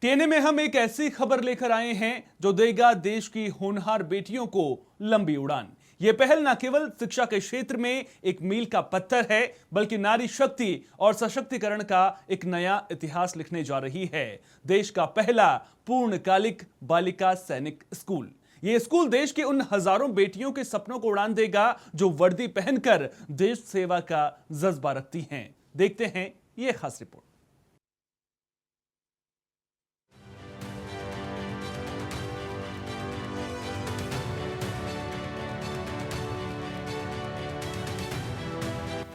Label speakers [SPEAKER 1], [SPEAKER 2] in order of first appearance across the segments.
[SPEAKER 1] TNA में हम एक ऐसी खबर लेकर आए हैं जो देगा देश की होनहार बेटियों को लंबी उड़ान। यह पहल न केवल शिक्षा के क्षेत्र में एक मील का पत्थर है, बल्कि नारी शक्ति और सशक्तिकरण का एक नया इतिहास लिखने जा रही है। देश का पहला पूर्णकालिक बालिका सैनिक स्कूल। यह स्कूल देश के उन हजारों बेटियों के सपनों को उड़ान देगा जो वर्दी पहनकर देश सेवा का जज्बा रखती हैं। देखते हैं यह खास रिपोर्ट।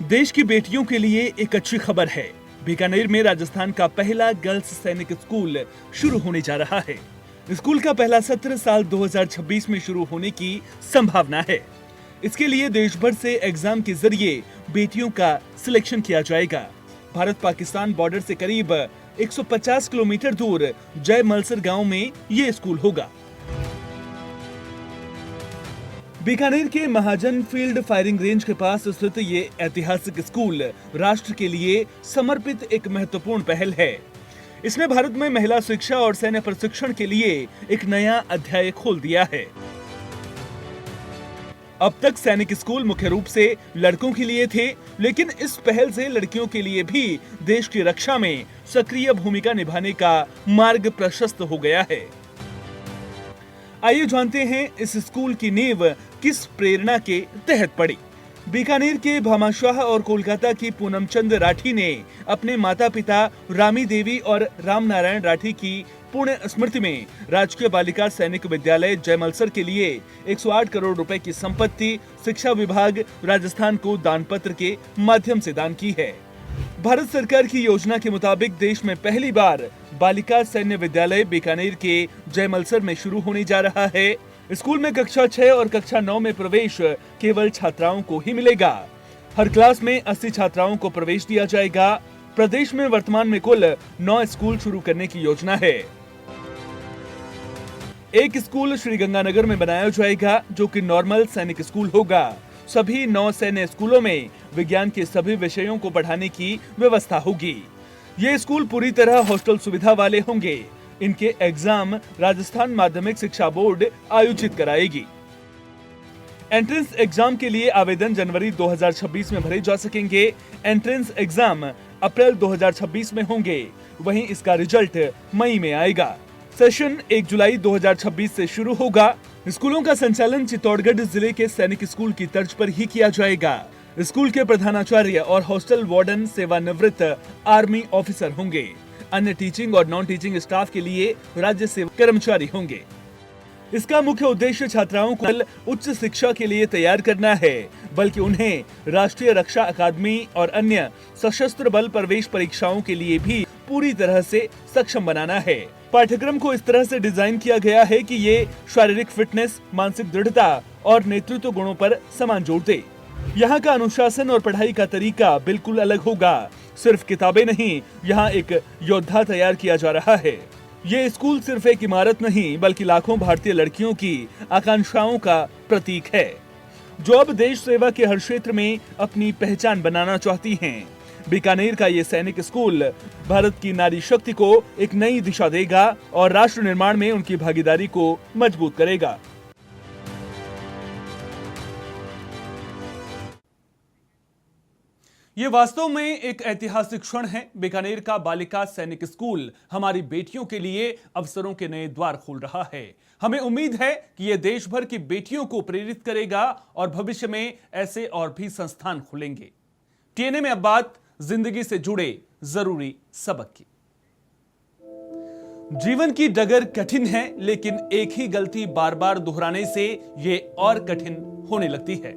[SPEAKER 1] देश की बेटियों के लिए एक अच्छी खबर है। बीकानेर में राजस्थान का पहला गर्ल्स सैनिक स्कूल शुरू होने जा रहा है। स्कूल का पहला सत्र साल 2026 में शुरू होने की संभावना है। इसके लिए देश भर से एग्जाम के जरिए बेटियों का सिलेक्शन किया जाएगा। भारत पाकिस्तान बॉर्डर से करीब 150 किलोमीटर दूर जयमलसर गांव में ये स्कूल होगा। बीकानेर के महाजन फील्ड फायरिंग रेंज के पास स्थित ये ऐतिहासिक स्कूल राष्ट्र के लिए समर्पित एक महत्वपूर्ण पहल है। इसने भारत में महिला शिक्षा और सैन्य प्रशिक्षण के लिए एक नया अध्याय खोल दिया है। अब तक सैनिक स्कूल मुख्य रूप से लड़कों के लिए थे, लेकिन इस पहल से लड़कियों के लिए भी देश की रक्षा में सक्रिय भूमिका निभाने का मार्ग प्रशस्त हो गया है। आइए जानते हैं इस स्कूल की नींव किस प्रेरणा के तहत पड़ी। बीकानेर के भामाशाह और कोलकाता की पूनमचंद राठी ने अपने माता पिता रामी देवी और राम नारायण राठी की पुण्य स्मृति में राजकीय बालिका सैनिक विद्यालय जयमलसर के लिए 108 करोड़ रुपए की संपत्ति शिक्षा विभाग राजस्थान को दान पत्र के माध्यम से दान की है। भारत सरकार की योजना के मुताबिक देश में पहली बार बालिका सैन्य विद्यालय बीकानेर के जयमलसर में शुरू होने जा रहा है। स्कूल में कक्षा 6 और कक्षा 9 में प्रवेश केवल छात्राओं को ही मिलेगा। हर क्लास में 80 छात्राओं को प्रवेश दिया जाएगा। प्रदेश में वर्तमान में कुल 9 स्कूल शुरू करने की योजना है। एक स्कूल श्रीगंगानगर में बनाया जाएगा जो कि नॉर्मल सैनिक स्कूल होगा। सभी 9 सैन्य स्कूलों में विज्ञान के सभी विषयों को पढ़ाने की व्यवस्था होगी। ये स्कूल पूरी तरह हॉस्टल सुविधा वाले होंगे। इनके एग्जाम राजस्थान माध्यमिक शिक्षा बोर्ड आयोजित कराएगी। एंट्रेंस एग्जाम के लिए आवेदन जनवरी 2026 में भरे जा सकेंगे। एंट्रेंस एग्जाम अप्रैल 2026 में होंगे, वहीं इसका रिजल्ट मई में आएगा। सेशन 1 जुलाई 2026 से शुरू होगा। स्कूलों का संचालन चित्तौड़गढ़ जिले के सैनिक स्कूल की तर्ज पर ही किया जाएगा। स्कूल के प्रधानाचार्य और हॉस्टल वार्डन सेवानिवृत्त आर्मी ऑफिसर होंगे। अन्य टीचिंग और नॉन टीचिंग स्टाफ के लिए राज्य सेवा कर्मचारी होंगे। इसका मुख्य उद्देश्य छात्राओं को उच्च शिक्षा के लिए तैयार करना है, बल्कि उन्हें राष्ट्रीय रक्षा अकादमी और अन्य सशस्त्र बल प्रवेश परीक्षाओं के लिए भी पूरी तरह से सक्षम बनाना है। पाठ्यक्रम को इस तरह से डिजाइन किया गया है कि ये शारीरिक फिटनेस, मानसिक दृढ़ता और नेतृत्व गुणों पर समान जोर दे। यहाँ का अनुशासन और पढ़ाई का तरीका बिल्कुल अलग होगा। सिर्फ किताबें नहीं, यहाँ एक योद्धा तैयार किया जा रहा है। ये स्कूल सिर्फ एक इमारत नहीं, बल्कि लाखों भारतीय लड़कियों की आकांक्षाओं का प्रतीक है, जो अब देश सेवा के हर क्षेत्र में अपनी पहचान बनाना चाहती हैं। बीकानेर का ये सैनिक स्कूल भारत की नारी शक्ति को एक नई दिशा देगा और राष्ट्र निर्माण में उनकी भागीदारी को मजबूत करेगा। ये वास्तव में एक ऐतिहासिक क्षण है। बीकानेर का बालिका सैनिक स्कूल हमारी बेटियों के लिए अवसरों के नए द्वार खोल रहा है। हमें उम्मीद है कि यह देश भर की बेटियों को प्रेरित करेगा और भविष्य में ऐसे और भी संस्थान खुलेंगे। टीएनए में अब बात जिंदगी से जुड़े जरूरी सबक की। जीवन की डगर कठिन है, लेकिन एक ही गलती बार बार दोहराने से यह और कठिन होने लगती है।